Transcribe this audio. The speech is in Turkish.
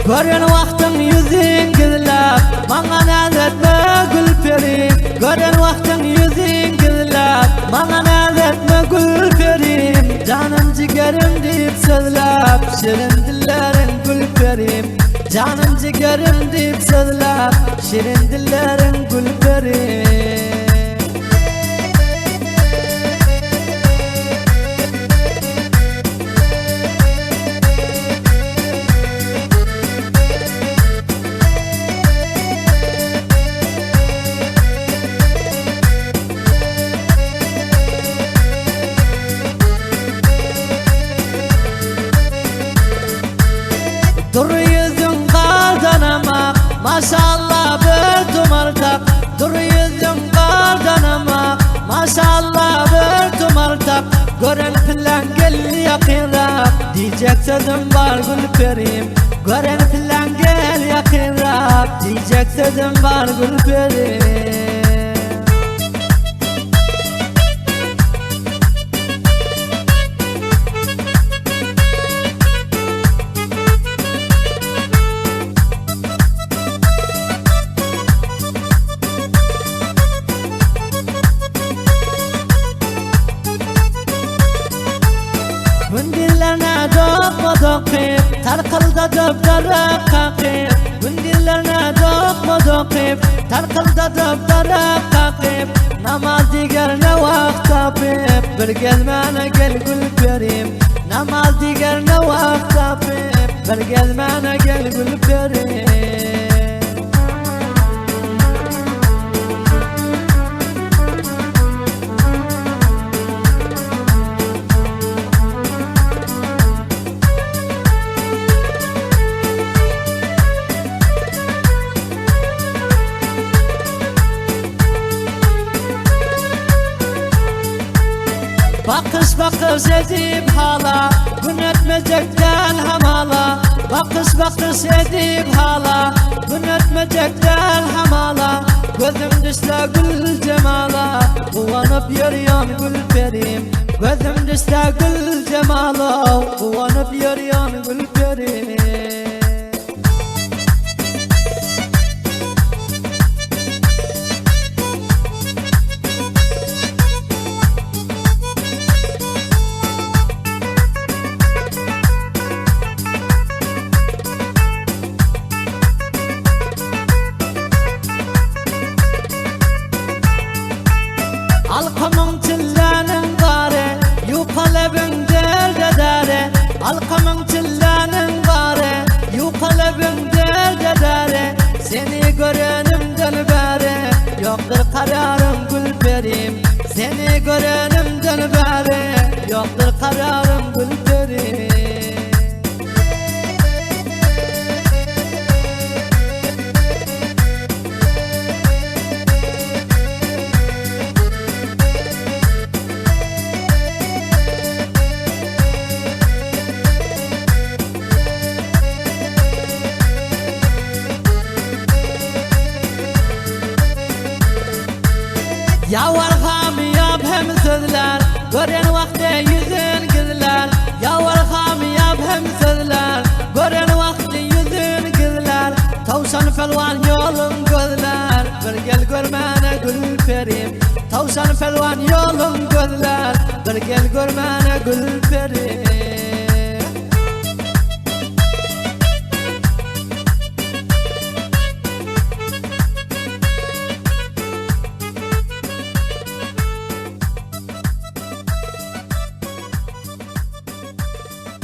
Görün vaktin yüzün gizlap, bana nazetme gül perim. Görün vaktin yüzün gizlap, bana nazetme gül perim. Canım ciğerim deyip sözlap, şirin dillerin gül perim. Canım ciğerim deyip sözlap, şirin dillerin gül perim. Dur yüzün kardan ama maşallah bir tumartak. Dur yüzün kardan ama maşallah bir tumartak. Gören filan gel yakınrak, diyecek sözüm var gül perim. Gören filan gel yakınrak, diyecek sözüm var gül perim. Gündillerine dokma dokip, tarkılda döptara kakip. Gündillerine dokma dokip, tarkılda döptara kakip. Namaz diger ne vakt tapip, bir gelmene gel gül perim. Namaz diger ne vakt tapip, bir gelmene gel gül perim. Bakış bakış edip hala, gün ötmeyecekten hamala. Bakış bakış edip hala, gün ötmeyecekten hamala. Gözüm düşse gül cemala, uvanıp yürüyorsun gül perim. Gözüm düşse gül cemala, uvanıp yürüyorsun gül perim. Alkamın çillenin gare, yukalebin derde dere. Alkamın çillenin gare, yukalebin derde dere. Seni görenimden beri, yoktur kararım gül perim. Seni görenimden beri, yoktur kararım gül perim. Yavar hamiyab hem sözler, gören vakte yüzün gizler. Yavar hamiyab hem sözler, gören vakte yüzün gizler. Tavşan pelvan yolun gözler, bir gel görmene gül perim. Tavşan pelvan yolun gözler, bir gel görmene gül perim.